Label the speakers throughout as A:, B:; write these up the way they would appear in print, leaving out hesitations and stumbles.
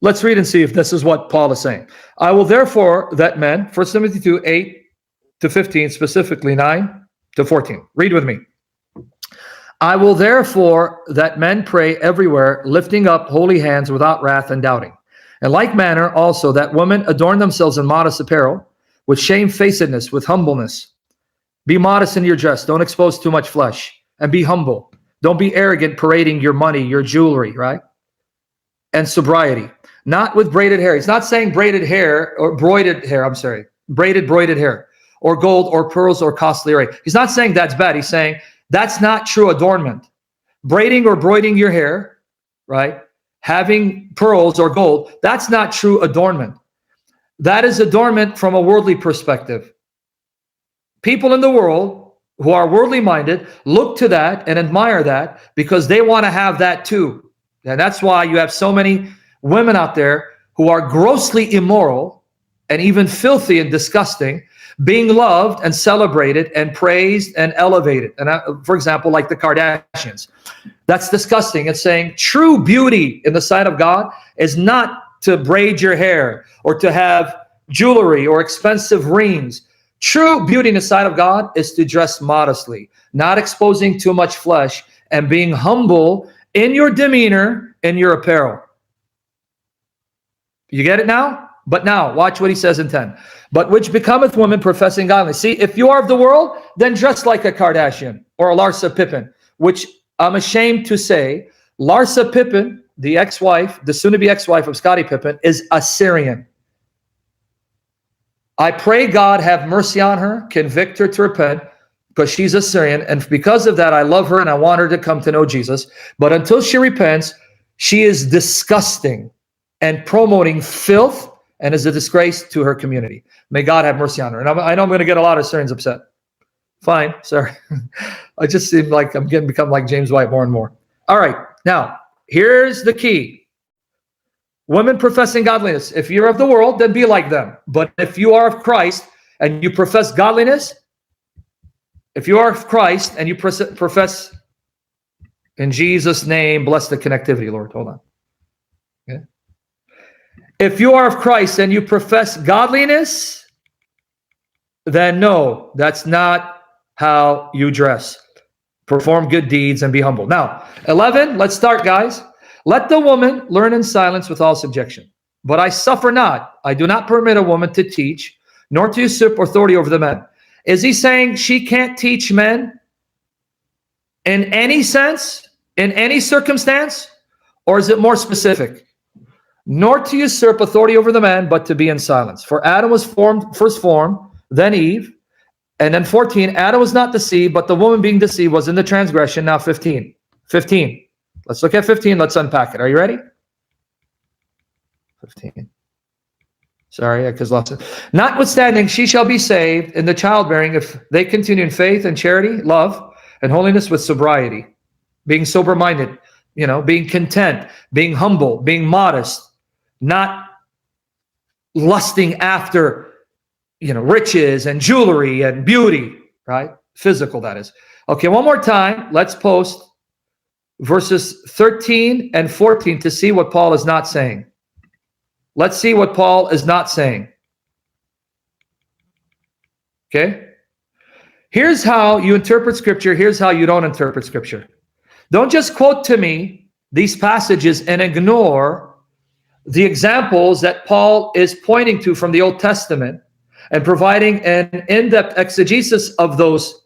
A: Let's read and see if this is what Paul is saying. I will therefore that men, 1 Timothy 2, 8 to 15, specifically 9 to 14. Read with me. I will therefore that men pray everywhere, lifting up holy hands without wrath and doubting. In like manner also that women adorn themselves in modest apparel, with shamefacedness, with humbleness. Be modest in your dress. Don't expose too much flesh. And be humble. Don't be arrogant, parading your money, your jewelry, right? And sobriety. Not with braided hair. He's not saying braided hair or broided hair. I'm sorry. Broided hair. Or gold or pearls or costly array. He's not saying that's bad. He's saying that's not true adornment. Braiding or broiding your hair, right? Having pearls or gold, that's not true adornment. That is adornment from a worldly perspective. People in the world who are worldly minded look to that and admire that because they want to have that too. And that's why you have so many women out there who are grossly immoral and even filthy and disgusting, being loved and celebrated and praised and elevated. And for example, like the Kardashians. That's disgusting. It's saying true beauty in the sight of God is not to braid your hair or to have jewelry or expensive rings. True beauty in the sight of God is to dress modestly, not exposing too much flesh and being humble in your demeanor, in your apparel. You get it now? But now, watch what he says in 10. But which becometh woman professing godliness. See, if you are of the world, then dress like a Kardashian or a Larsa Pippen, which I'm ashamed to say, Larsa Pippen, the ex-wife, the soon-to-be ex-wife of Scottie Pippen, is Assyrian. I pray God have mercy on her, convict her to repent, because she's Assyrian, and because of that, I love her and I want her to come to know Jesus. But until she repents, she is disgusting and promoting filth and is a disgrace to her community. May God have mercy on her. And I know I'm going to get a lot of Assyrians upset. Fine, sorry. I just seem like I'm getting become like James White more and more. All right, now, here's the key. Women professing godliness. If you're of the world, then be like them. But if you are of Christ and you profess godliness, if you are of Christ and you profess in Jesus' name, bless the connectivity, Lord. Hold on. Okay. If you are of Christ and you profess godliness, then no, that's not how you dress. Perform good deeds and be humble. Now, 11, let's start, guys. Let the woman learn in silence with all subjection. But I suffer not. I do not permit a woman to teach, nor to usurp authority over the men. Is he saying she can't teach men in any sense, in any circumstance? Or is it more specific? Nor to usurp authority over the man, but to be in silence. For Adam was first formed, then Eve. And then 14, Adam was not deceived, but the woman being deceived was in the transgression. Now 15. 15. Let's look at 15. Let's unpack it. Are you ready? 15. Sorry, because lots of... Notwithstanding, she shall be saved in the childbearing if they continue in faith and charity, love, and holiness with sobriety. Being sober-minded, being content, being humble, being modest, not lusting after, riches and jewelry and beauty, right? Physical, that is. Okay, one more time. Let's post verses 13 and 14 to see what Paul is not saying. Let's see what Paul is not saying. Okay? Here's how you interpret Scripture. Here's how you don't interpret Scripture. Don't just quote to me these passages and ignore the examples that Paul is pointing to from the Old Testament and providing an in-depth exegesis of those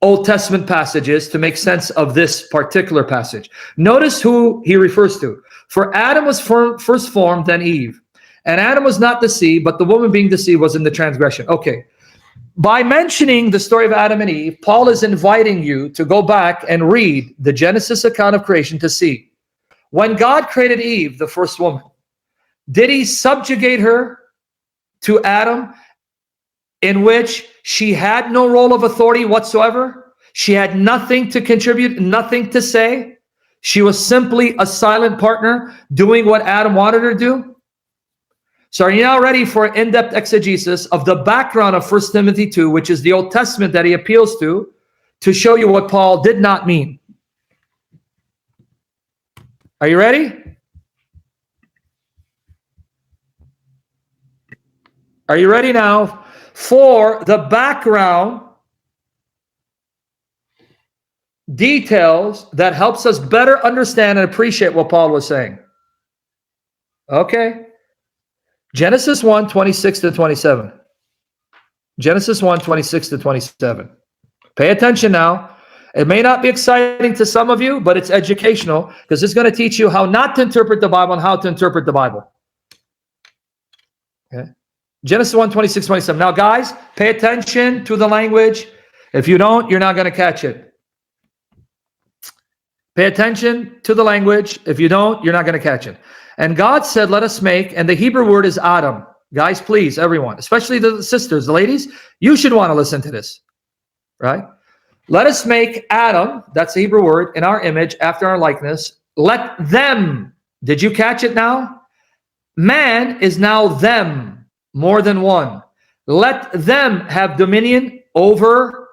A: Old Testament passages to make sense of this particular passage. Notice who he refers to. For Adam was first formed, then Eve. And Adam was not deceived, but the woman being deceived was in the transgression. Okay. By mentioning the story of Adam and Eve, Paul is inviting you to go back and read the Genesis account of creation to see. When God created Eve, the first woman, did he subjugate her to Adam, in which she had no role of authority whatsoever? She had nothing to contribute, nothing to say. She was simply a silent partner doing what Adam wanted her to do. So are you now ready for an in-depth exegesis of the background of 1 Timothy 2, which is the Old Testament that he appeals to show you what Paul did not mean? Are you ready? Are you ready now for the background details that helps us better understand and appreciate what Paul was saying? Okay. Genesis 1, 26 to 27. Genesis 1, 26 to 27. Pay attention now. It may not be exciting to some of you, but it's educational because it's going to teach you how not to interpret the Bible and how to interpret the Bible. Okay. Genesis 1, 26, 27. Now, guys, pay attention to the language. If you don't, you're not going to catch it. Pay attention to the language. If you don't, you're not going to catch it. And God said, let us make, and the Hebrew word is Adam. Guys, please, everyone, especially the sisters, the ladies, you should want to listen to this, right? Let us make Adam, that's the Hebrew word, in our image, after our likeness. Let them, did you catch it now? Man is now them, more than one. Let them have dominion over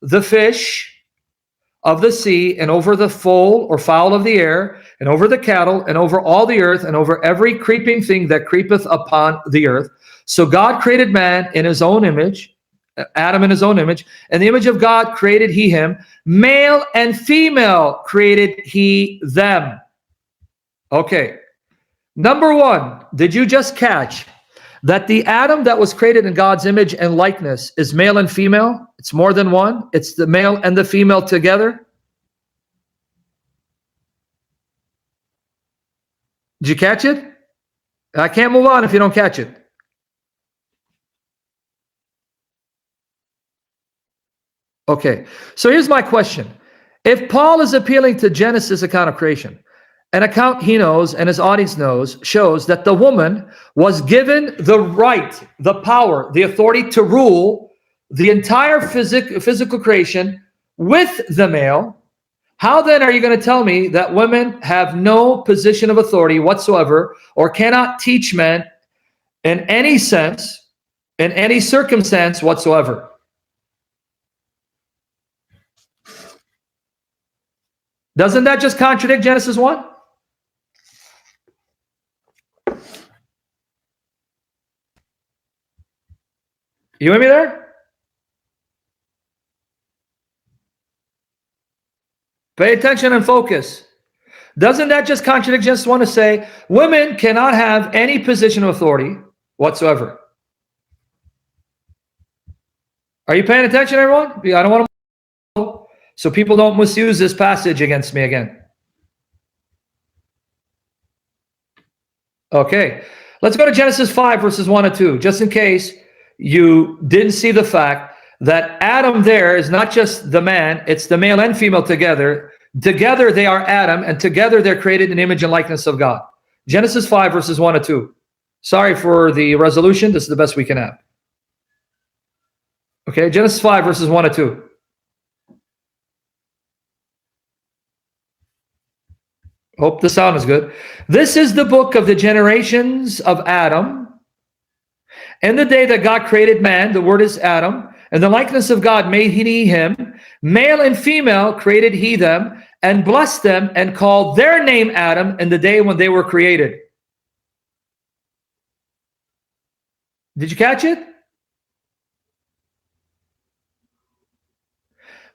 A: the fish of the sea, and over the fowl or fowl of the air, and over the cattle, and over all the earth, and over every creeping thing that creepeth upon the earth. So God created man in his own image, Adam in his own image. In the image of God created he him. Male and female created he them. Okay. Number one, did you just catch that the Adam that was created in God's image and likeness is male and female? It's more than one. It's the male and the female together. Did you catch it? I can't move on if you don't catch it. Okay, so here's my question. If Paul is appealing to Genesis account of creation, an account he knows and his audience knows shows that the woman was given the right, the power, the authority to rule the entire physical creation with the male, how then are you going to tell me that women have no position of authority whatsoever or cannot teach men in any sense, in any circumstance whatsoever? Doesn't that just contradict Genesis 1? You with me there? Pay attention and focus. Doesn't that just contradict Genesis 1 to say women cannot have any position of authority whatsoever? Are you paying attention, everyone? I don't want to, so people don't misuse this passage against me again. Okay, let's go to Genesis 5, verses 1 and 2, just in case you didn't see the fact that Adam there is not just the man, it's the male and female together. Together they are Adam, and together they're created in the image and likeness of God. Genesis 5, verses 1 and 2. Sorry for the resolution. This is the best we can have. Okay, Genesis 5, verses 1 and 2. Hope the sound is good. This is the book of the generations of Adam. In the day that God created man, the word is Adam, in the likeness of God made he him, male and female created he them, and blessed them, and called their name Adam in the day when they were created. Did you catch it?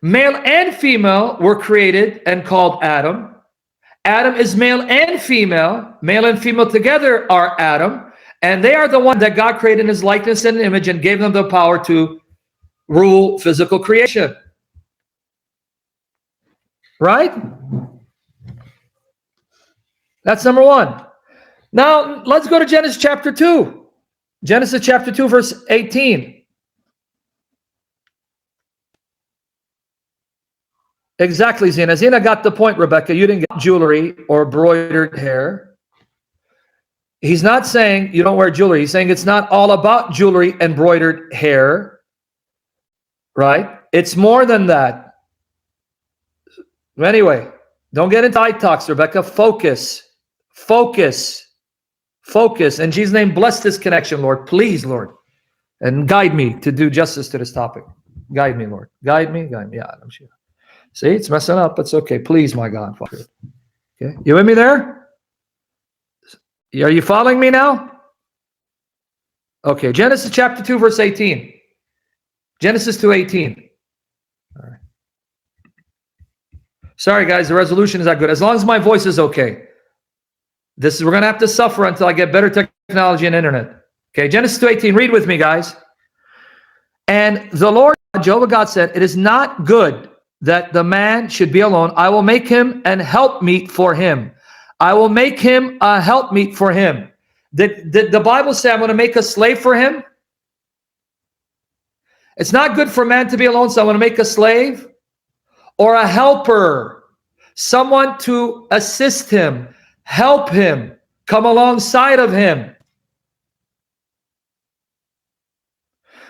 A: Male and female were created and called Adam. Adam is male and female together are Adam, and they are the one that God created in his likeness and image and gave them the power to rule physical creation. Right? That's number one. Now, let's go to Genesis chapter 2. Genesis chapter 2, verse 18. Exactly, Zena. Zena got the point, Rebecca. You didn't get jewelry or broidered hair. He's not saying you don't wear jewelry. He's saying it's not all about jewelry and broidered hair, right? It's more than that. Anyway, don't get into high talks, Rebecca. Focus. Focus. Focus. In Jesus' name, bless this connection, Lord. Please, Lord. And guide me to do justice to this topic. Guide me, Lord. Guide me. Guide me. Yeah, I'm sure. See, it's messing up. It's okay. Please, my God, Father. Okay, you with me there? Are you following me now? Okay, Genesis chapter 2, verse 18. Genesis 2:18. All right. Sorry, guys, the resolution is not good. As long as my voice is okay. We're going to have to suffer until I get better technology and internet. Okay, Genesis 2:18. Read with me, guys. And the Lord, Jehovah God said, it is not good that the man should be alone. I will make him an helpmeet for him. I will make him a helpmeet for him. Did the Bible say I'm going to make a slave for him? It's not good for man to be alone, so I want to make a slave or a helper, someone to assist him, help him, come alongside of him.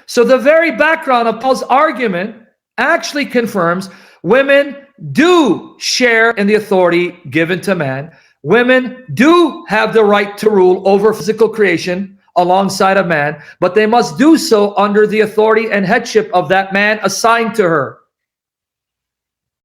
A: So the very background of Paul's argument actually confirms women do share in the authority given to man. Women do have the right to rule over physical creation alongside of man, but they must do so under the authority and headship of that man assigned to her.